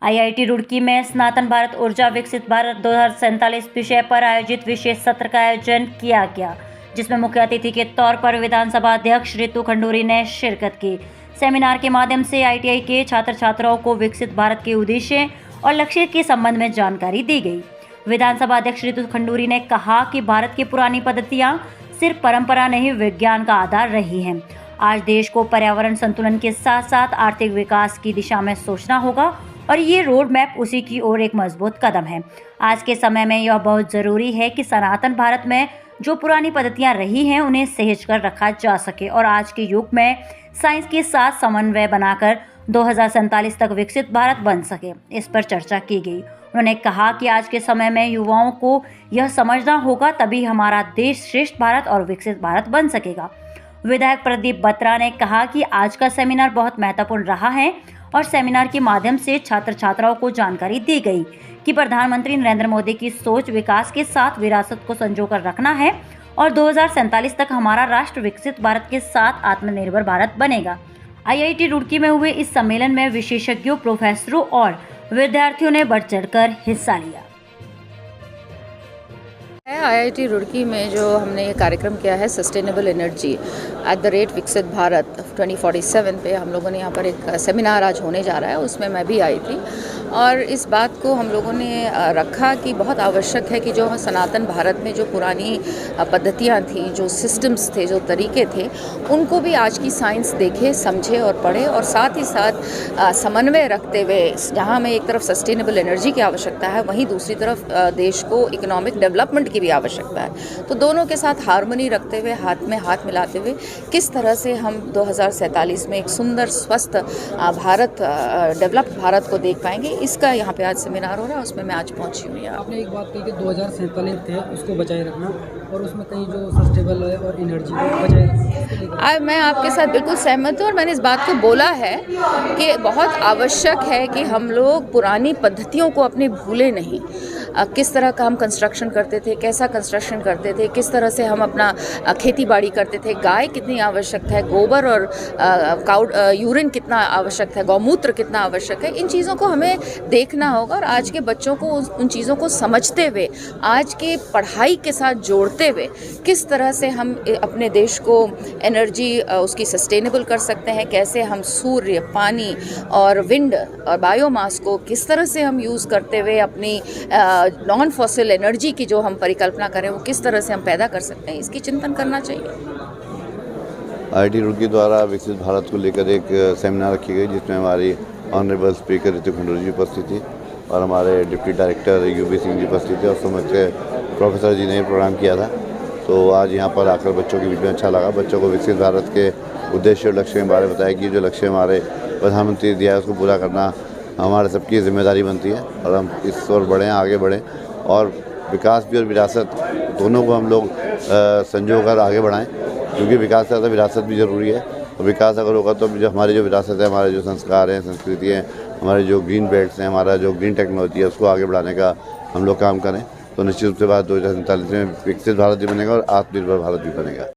IIT Roorkee में सनातन भारत ऊर्जा विकसित भारत 2047 विषय पर आयोजित विशेष सत्र का आयोजन किया गया, जिसमें मुख्य अतिथि के तौर पर विधानसभा अध्यक्ष रितु खंडूरी ने शिरकत की। सेमिनार के माध्यम से आईटीआई के छात्र छात्राओं को विकसित भारत के उद्देश्य और लक्ष्य के संबंध में जानकारी दी गई। विधानसभा अध्यक्ष रितु खंडूरी ने कहा कि भारत की पुरानी पद्धतियां सिर्फ परंपरा नहीं, विज्ञान का आधार रही हैं। आज देश को पर्यावरण संतुलन के साथ साथ आर्थिक विकास की दिशा में सोचना होगा और ये रोड मैप उसी की ओर एक मजबूत कदम है। आज के समय में यह बहुत ज़रूरी है कि सनातन भारत में जो पुरानी पद्धतियां रही हैं उन्हें सहेज कर रखा जा सके और आज के युग में साइंस के साथ समन्वय बनाकर 2047 तक विकसित भारत बन सके। इस पर चर्चा की गई। उन्होंने कहा कि आज के समय में युवाओं को यह समझना होगा, तभी हमारा देश श्रेष्ठ भारत और विकसित भारत बन सकेगा। विधायक प्रदीप बत्रा ने कहा कि आज का सेमिनार बहुत महत्वपूर्ण रहा है और सेमिनार के माध्यम से छात्र छात्राओं को जानकारी दी गई कि प्रधानमंत्री नरेंद्र मोदी की सोच विकास के साथ विरासत को संजोकर रखना है और 2047 तक हमारा राष्ट्र विकसित भारत के साथ आत्मनिर्भर भारत बनेगा। आईआईटी रुड़की में हुए इस सम्मेलन में विशेषज्ञों, प्रोफेसरों और विद्यार्थियों ने बढ़ चढ़कर हिस्सा लिया। आईआईटी रुड़की में जो हमने ये कार्यक्रम किया है sustainable energy at the rate विकसित भारत 2047 पे हम लोगों ने यहाँ पर एक सेमिनार आज होने जा रहा है, उसमें मैं भी आई थी और इस बात को हम लोगों ने रखा कि बहुत आवश्यक है कि जो सनातन भारत में जो पुरानी पद्धतियाँ थी, जो सिस्टम्स थे, जो तरीके थे, उनको भी आज की साइंस देखे, समझे और पढ़े और साथ ही साथ समन्वय रखते हुए जहाँ हमें एक तरफ सस्टेनेबल एनर्जी की आवश्यकता है, वहीं दूसरी तरफ देश को इकोनॉमिक डेवलपमेंट की भी आवश्यकता है। तो दोनों के साथ हार्मनी रखते हुए, हाथ में हाथ मिलाते हुए किस तरह से हम 2047 में एक सुंदर स्वस्थ भारत, डेवलप्ड भारत को देख पाएंगे, इसका यहाँ पे आज सेमिनार हो रहा है, उसमें मैं आज पहुँची हूँ। आपने एक बात कही कि 2047 थे उसको बचाए रखना और उसमें कहीं जो सस्टेनेबल है और एनर्जी को बचाए रखना। मैं आपके साथ बिल्कुल सहमत हूँ और मैंने इस बात को बोला है कि बहुत आवश्यक है कि हम लोग पुरानी पद्धतियों को अपने भूले नहीं। किस तरह का हम कंस्ट्रक्शन करते थे, कैसा कंस्ट्रक्शन करते थे, किस तरह से हम अपना खेती बाड़ी करते थे, गाय कितनी आवश्यक है, गोबर और काउ यूरिन कितना आवश्यक है, गौमूत्र कितना आवश्यक है, इन चीज़ों को हमें देखना होगा और आज के बच्चों को उन चीज़ों को समझते हुए, आज के पढ़ाई के साथ जोड़ते हुए किस तरह से हम अपने देश को एनर्जी उसकी सस्टेनेबल कर सकते हैं, कैसे हम सूर्य, पानी और विंड और बायोमास को किस तरह से हम यूज़ करते हुए अपनी नॉन फॉसिल एनर्जी की जो हम परिकल्पना करें वो किस तरह से हम पैदा कर सकते हैं, इसकी चिंतन करना चाहिए। आईआईटी रुड़की द्वारा विकसित भारत को लेकर एक सेमिनार रखी गई, जिसमें हमारी ऑनरेबल स्पीकर रितु खंडूरी जी उपस्थित थी और हमारे deputy director UV Singh ji उपस्थित थे और समझ के प्रोफेसर जी ने प्रोग्राम किया था। तो आज यहाँ पर आकर बच्चों के बीच में अच्छा लगा। बच्चों को विकसित भारत के उद्देश्य और लक्ष्य के बारे में बताया कि जो लक्ष्य हमारे प्रधानमंत्री दिया है उसको पूरा करना हमारे सबकी जिम्मेदारी बनती है और हम इस ओर बढ़ें, आगे बढ़ें और विकास भी और विरासत दोनों को हम लोग संजो कर आगे बढ़ाएं, क्योंकि विकास से ज़्यादा विरासत भी ज़रूरी है। और विकास अगर होगा तो जो हमारी जो विरासत है, हमारे जो संस्कार हैं, संस्कृति हैं, हमारे जो ग्रीन बेल्ट्स हैं, हमारा जो ग्रीन टेक्नोलॉजी है, उसको आगे बढ़ाने का हम लोग काम करें तो निश्चित रूप से बात 2047 में विकसित भारत भी बनेगा और आत्मनिर्भर भारत भी बनेगा।